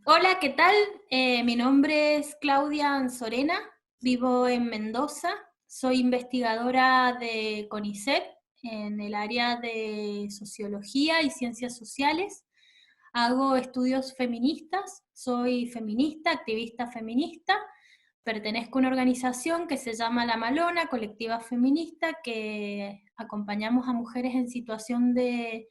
Hola, ¿qué tal? Mi nombre es Claudia Anzorena, vivo en Mendoza, soy investigadora de CONICET en el área de Sociología y Ciencias Sociales. Hago estudios feministas, soy feminista, activista feminista, pertenezco a una organización que se llama La Malona, Colectiva Feminista, que acompañamos a mujeres en situación de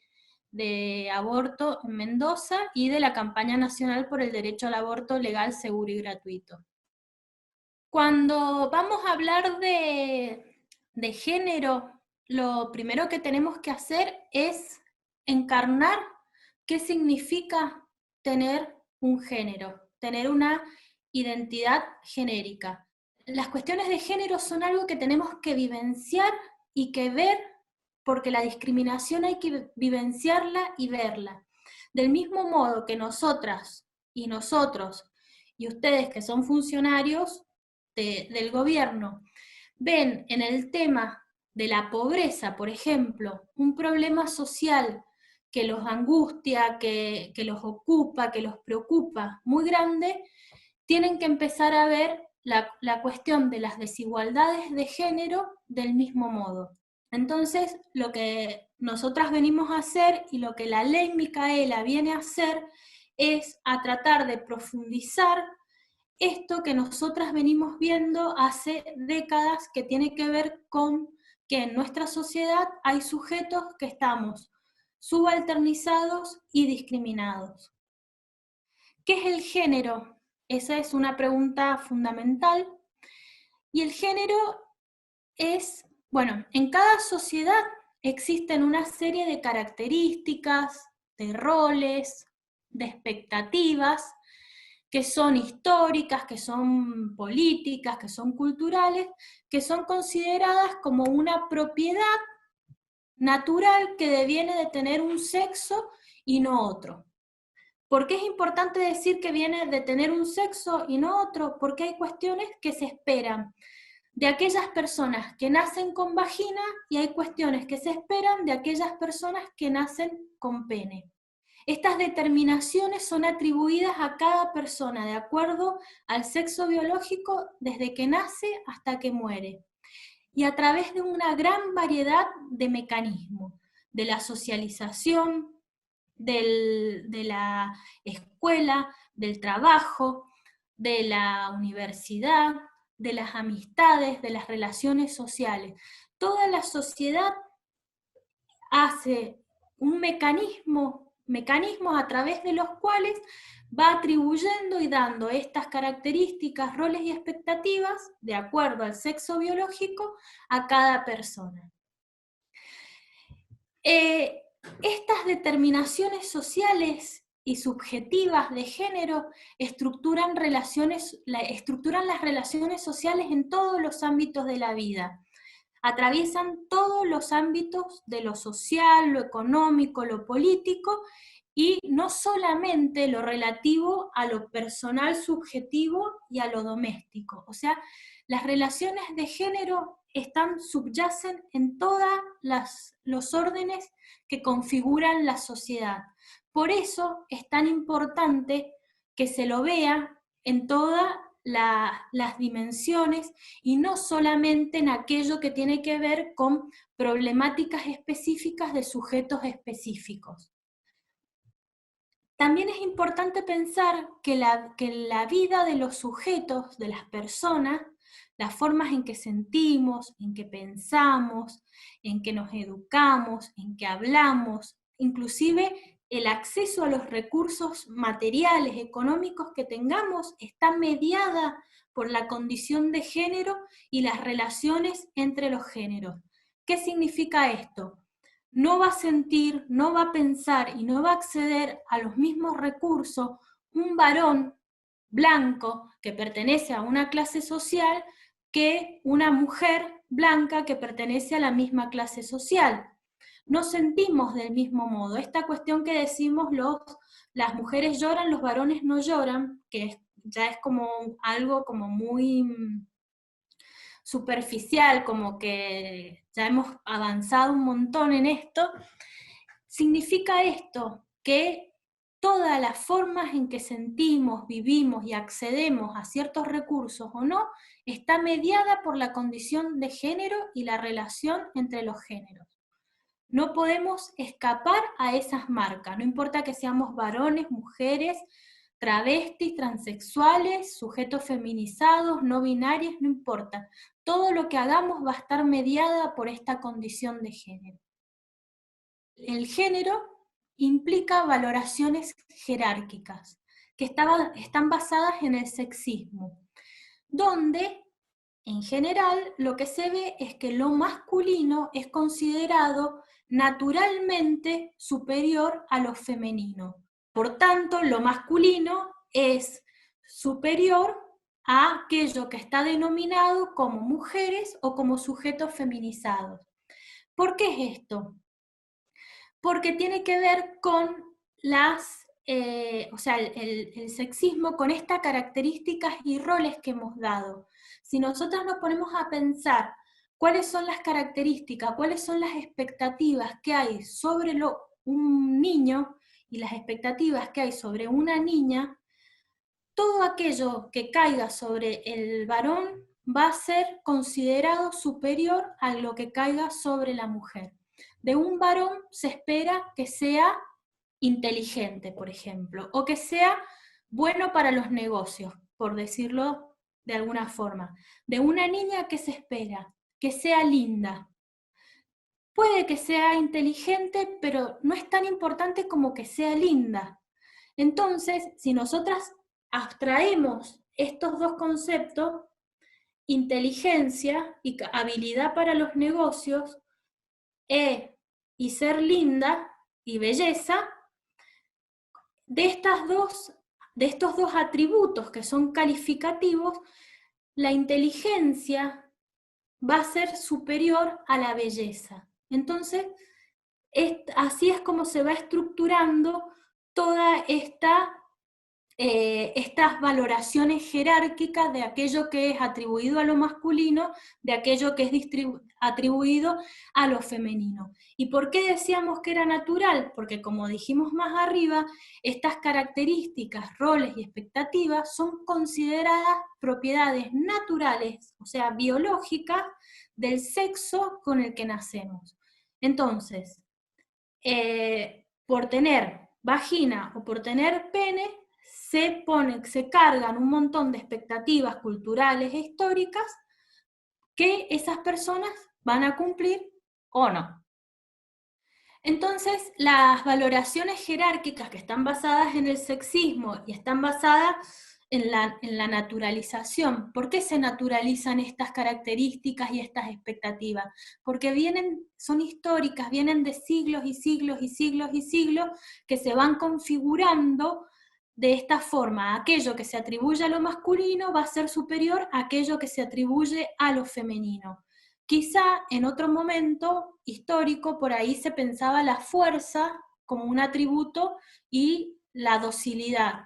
aborto en Mendoza y de la campaña nacional por el derecho al aborto legal, seguro y gratuito. Cuando vamos a hablar de género, lo primero que tenemos que hacer es encarnar qué significa tener un género, tener una identidad genérica. Las cuestiones de género son algo que tenemos que vivenciar y que ver, porque la discriminación hay que vivenciarla y verla. Del mismo modo que nosotras y nosotros y ustedes que son funcionarios del gobierno ven en el tema de la pobreza, por ejemplo, un problema social que los angustia, que los ocupa, que los preocupa muy grande, tienen que empezar a ver la cuestión de las desigualdades de género del mismo modo. Entonces, lo que nosotras venimos a hacer y lo que la ley Micaela viene a hacer es a tratar de profundizar esto que nosotras venimos viendo hace décadas, que tiene que ver con que en nuestra sociedad hay sujetos que estamos subalternizados y discriminados. ¿Qué es el género? Esa es una pregunta fundamental. Y el género es, bueno, en cada sociedad existen una serie de características, de roles, de expectativas, que son históricas, que son políticas, que son culturales, que son consideradas como una propiedad natural que deviene de tener un sexo y no otro. ¿Por qué es importante decir que viene de tener un sexo y no otro? Porque hay cuestiones que se esperan de aquellas personas que nacen con vagina y hay cuestiones que se esperan de aquellas personas que nacen con pene. Estas determinaciones son atribuidas a cada persona de acuerdo al sexo biológico desde que nace hasta que muere, y a través de una gran variedad de mecanismos, de la socialización, de la escuela, del trabajo, de la universidad, de las amistades, de las relaciones sociales. Toda la sociedad hace un mecanismos a través de los cuales va atribuyendo y dando estas características, roles y expectativas, de acuerdo al sexo biológico, a cada persona. Estas determinaciones sociales y subjetivas de género estructuran las relaciones sociales en todos los ámbitos de la vida. Atraviesan todos los ámbitos de lo social, lo económico, lo político, y no solamente lo relativo a lo personal subjetivo y a lo doméstico. O sea, las relaciones de género subyacen en todos los órdenes que configuran la sociedad. Por eso es tan importante que se lo vea en todas las dimensiones y no solamente en aquello que tiene que ver con problemáticas específicas de sujetos específicos. También es importante pensar que la vida de los sujetos, de las personas, las formas en que sentimos, en que pensamos, en que nos educamos, en que hablamos, inclusive el acceso a los recursos materiales, económicos que tengamos, está mediada por la condición de género y las relaciones entre los géneros. ¿Qué significa esto? No va a sentir, no va a pensar y no va a acceder a los mismos recursos un varón blanco que pertenece a una clase social que una mujer blanca que pertenece a la misma clase social. No sentimos del mismo modo. Esta cuestión que decimos las mujeres lloran, los varones no lloran, que ya es como algo como muy superficial, como que ya hemos avanzado un montón en esto, significa esto, que todas las formas en que sentimos, vivimos y accedemos a ciertos recursos o no, está mediada por la condición de género y la relación entre los géneros. No podemos escapar a esas marcas, no importa que seamos varones, mujeres, travestis, transexuales, sujetos feminizados, no binarios, no importa. Todo lo que hagamos va a estar mediada por esta condición de género. El género implica valoraciones jerárquicas que están basadas en el sexismo, donde en general lo que se ve es que lo masculino es considerado naturalmente superior a lo femenino. Por tanto, lo masculino es superior a aquello que está denominado como mujeres o como sujetos feminizados. ¿Por qué es esto? Porque tiene que ver con el sexismo, con estas características y roles que hemos dado. Si nosotros nos ponemos a pensar cuáles son las características, cuáles son las expectativas que hay sobre un niño y las expectativas que hay sobre una niña, todo aquello que caiga sobre el varón va a ser considerado superior a lo que caiga sobre la mujer. De un varón se espera que sea inteligente, por ejemplo, o que sea bueno para los negocios, por decirlo de alguna forma. De una niña, ¿qué se espera? Que sea linda. Puede que sea inteligente, pero no es tan importante como que sea linda. Entonces, si nosotras abstraemos estos dos conceptos, inteligencia y habilidad para los negocios, y ser linda y belleza, de estos dos atributos que son calificativos, la inteligencia va a ser superior a la belleza. Entonces, así es como se va estructurando toda estas valoraciones jerárquicas de aquello que es atribuido a lo masculino, de aquello que es atribuido a lo femenino. ¿Y por qué decíamos que era natural? Porque como dijimos más arriba, estas características, roles y expectativas son consideradas propiedades naturales, o sea, biológicas, del sexo con el que nacemos. Entonces, por tener vagina o por tener pene, se cargan un montón de expectativas culturales e históricas que esas personas van a cumplir o no. Entonces, las valoraciones jerárquicas que están basadas en el sexismo y están basadas en la naturalización. ¿Por qué se naturalizan estas características y estas expectativas? Porque son históricas, vienen de siglos y siglos y siglos y siglos que se van configurando de esta forma. Aquello que se atribuye a lo masculino va a ser superior a aquello que se atribuye a lo femenino. Quizá en otro momento histórico por ahí se pensaba la fuerza como un atributo y la docilidad.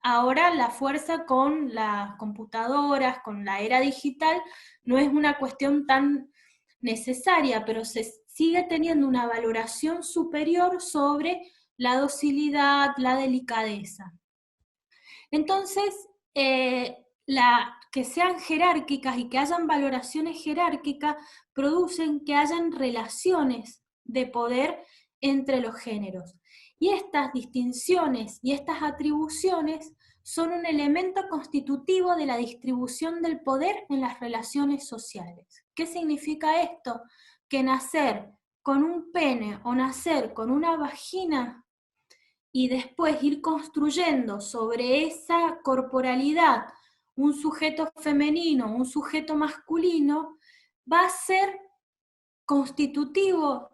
Ahora la fuerza con las computadoras, con la era digital, no es una cuestión tan necesaria, pero se sigue teniendo una valoración superior sobre la docilidad, la delicadeza. Entonces, que sean jerárquicas y que hayan valoraciones jerárquicas producen que hayan relaciones de poder entre los géneros. Y estas distinciones y estas atribuciones son un elemento constitutivo de la distribución del poder en las relaciones sociales. ¿Qué significa esto? Que nacer con un pene o nacer con una vagina y después ir construyendo sobre esa corporalidad un sujeto femenino, un sujeto masculino, va a ser constitutivo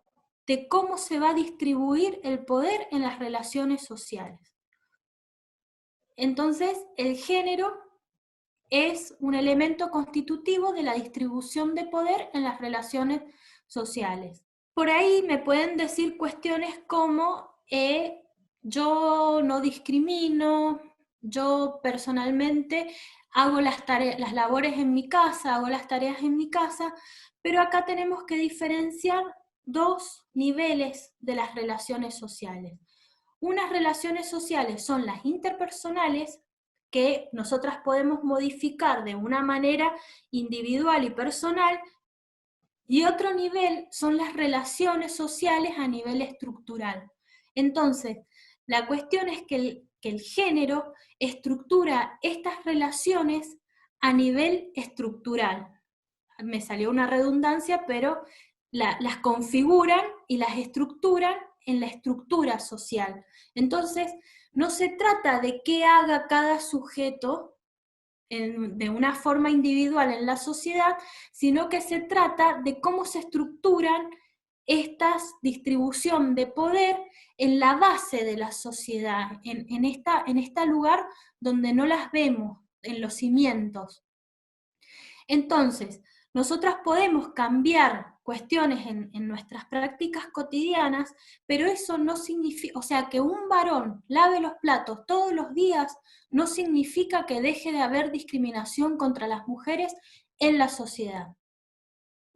de cómo se va a distribuir el poder en las relaciones sociales. Entonces, el género es un elemento constitutivo de la distribución de poder en las relaciones sociales. Por ahí me pueden decir cuestiones como yo no discrimino, yo personalmente hago las labores en mi casa, hago las tareas en mi casa, pero acá tenemos que diferenciar dos niveles de las relaciones sociales. unas relaciones sociales son las interpersonales, que nosotras podemos modificar de una manera individual y personal, y otro nivel son las relaciones sociales a nivel estructural. Entonces, la cuestión es que el género estructura estas relaciones a nivel estructural. Me salió una redundancia, pero las configuran y las estructuran en la estructura social. Entonces, no se trata de qué haga cada sujeto de una forma individual en la sociedad, sino que se trata de cómo se estructuran esta distribución de poder en la base de la sociedad, en este lugar donde no las vemos, en los cimientos. Entonces, nosotras podemos cambiar cuestiones en nuestras prácticas cotidianas, pero eso no significa, o sea, que un varón lave los platos todos los días no significa que deje de haber discriminación contra las mujeres en la sociedad.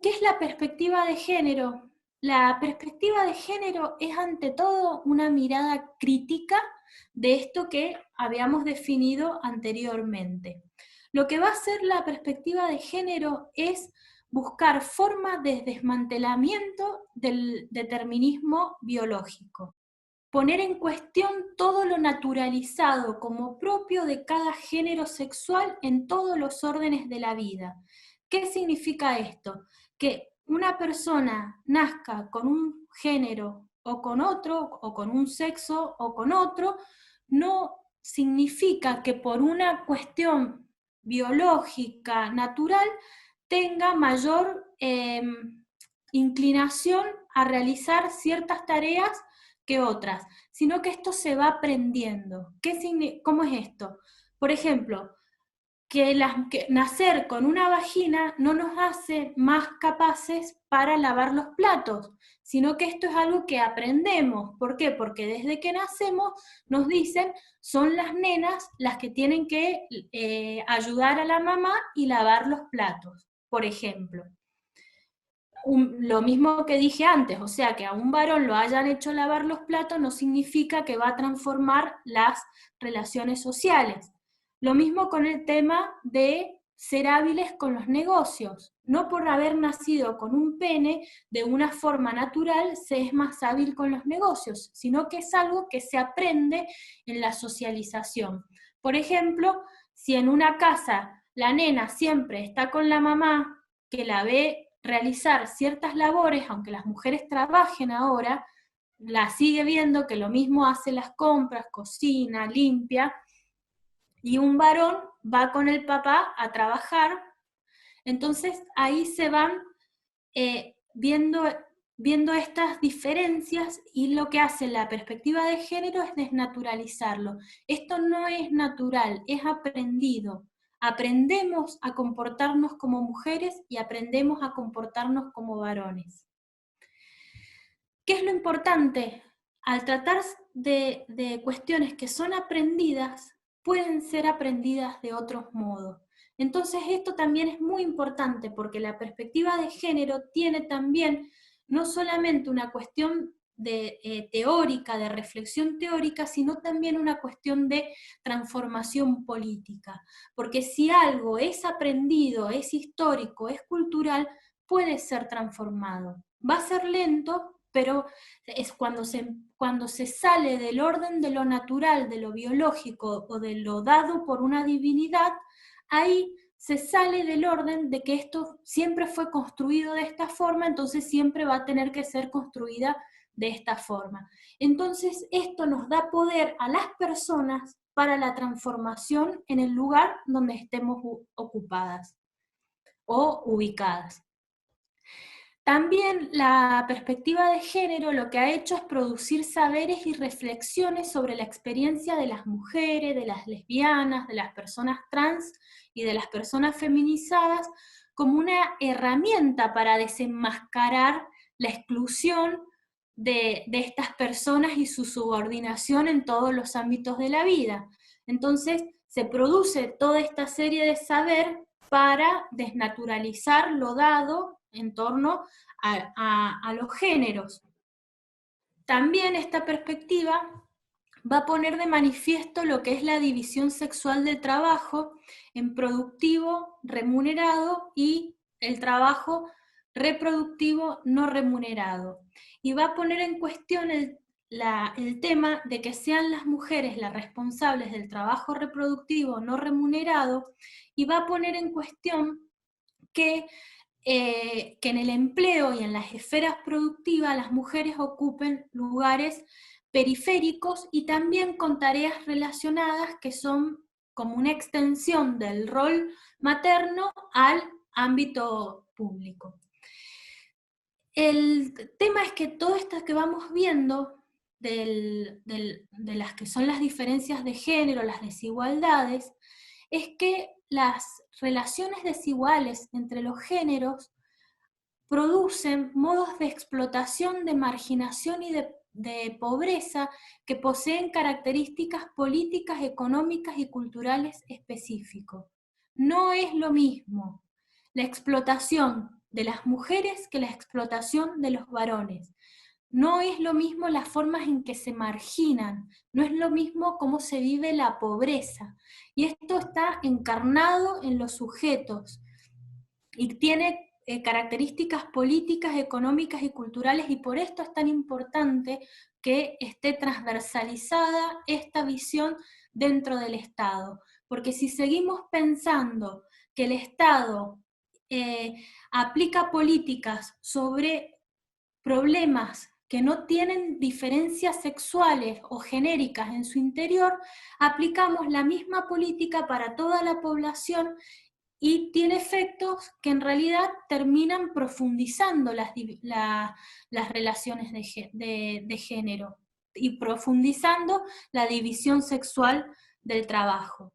¿Qué es la perspectiva de género? La perspectiva de género es ante todo una mirada crítica de esto que habíamos definido anteriormente. Lo que va a hacer la perspectiva de género es buscar formas de desmantelamiento del determinismo biológico, poner en cuestión todo lo naturalizado como propio de cada género sexual en todos los órdenes de la vida. ¿Qué significa esto? Que una persona nazca con un género o con otro, o con un sexo o con otro, no significa que por una cuestión biológica, natural, tenga mayor inclinación a realizar ciertas tareas que otras, sino que esto se va aprendiendo. ¿Cómo es esto? Por ejemplo, que nacer con una vagina no nos hace más capaces para lavar los platos, sino que esto es algo que aprendemos. ¿Por qué? Porque desde que nacemos nos dicen, son las nenas las que tienen que ayudar a la mamá y lavar los platos, por ejemplo. Lo mismo que dije antes, o sea, que a un varón lo hayan hecho lavar los platos no significa que va a transformar las relaciones sociales. Lo mismo con el tema de ser hábiles con los negocios. No por haber nacido con un pene de una forma natural se es más hábil con los negocios, sino que es algo que se aprende en la socialización. Por ejemplo, si en una casa la nena siempre está con la mamá que la ve realizar ciertas labores, aunque las mujeres trabajen ahora, la sigue viendo que lo mismo hace las compras, cocina, limpia, y un varón va con el papá a trabajar. Entonces ahí se van viendo estas diferencias, y lo que hace la perspectiva de género es desnaturalizarlo. Esto no es natural, es aprendido. Aprendemos a comportarnos como mujeres y aprendemos a comportarnos como varones. ¿Qué es lo importante? Al tratar de cuestiones que son aprendidas, pueden ser aprendidas de otros modos. Entonces esto también es muy importante, porque la perspectiva de género tiene también no solamente una cuestión teórica, de reflexión teórica, sino también una cuestión de transformación política. Porque si algo es aprendido, es histórico, es cultural, puede ser transformado. Va a ser lento, pero es cuando se sale del orden de lo natural, de lo biológico o de lo dado por una divinidad, ahí se sale del orden de que esto siempre fue construido de esta forma, entonces siempre va a tener que ser construida de esta forma. Entonces esto nos da poder a las personas para la transformación en el lugar donde estemos ocupadas o ubicadas. También la perspectiva de género lo que ha hecho es producir saberes y reflexiones sobre la experiencia de las mujeres, de las lesbianas, de las personas trans y de las personas feminizadas como una herramienta para desenmascarar la exclusión de estas personas y su subordinación en todos los ámbitos de la vida. Entonces se produce toda esta serie de saber para desnaturalizar lo dado en torno a los géneros. También esta perspectiva va a poner de manifiesto lo que es la división sexual del trabajo en productivo, remunerado y el trabajo reproductivo no remunerado. Y va a poner en cuestión el tema de que sean las mujeres las responsables del trabajo reproductivo no remunerado, y va a poner en cuestión que en el empleo y en las esferas productivas las mujeres ocupen lugares periféricos y también con tareas relacionadas que son como una extensión del rol materno al ámbito público. El tema es que todo esto que vamos viendo de las que son las diferencias de género, las desigualdades, es que las relaciones desiguales entre los géneros producen modos de explotación, de marginación y de pobreza que poseen características políticas, económicas y culturales específicos. No es lo mismo la explotación de las mujeres que la explotación de los varones. No es lo mismo las formas en que se marginan, no es lo mismo cómo se vive la pobreza. Y esto está encarnado en los sujetos y tiene características políticas, económicas y culturales, y por esto es tan importante que esté transversalizada esta visión dentro del Estado. Porque si seguimos pensando que el Estado aplica políticas sobre problemas que no tienen diferencias sexuales o genéricas en su interior, aplicamos la misma política para toda la población y tiene efectos que en realidad terminan profundizando las relaciones de género y profundizando la división sexual del trabajo.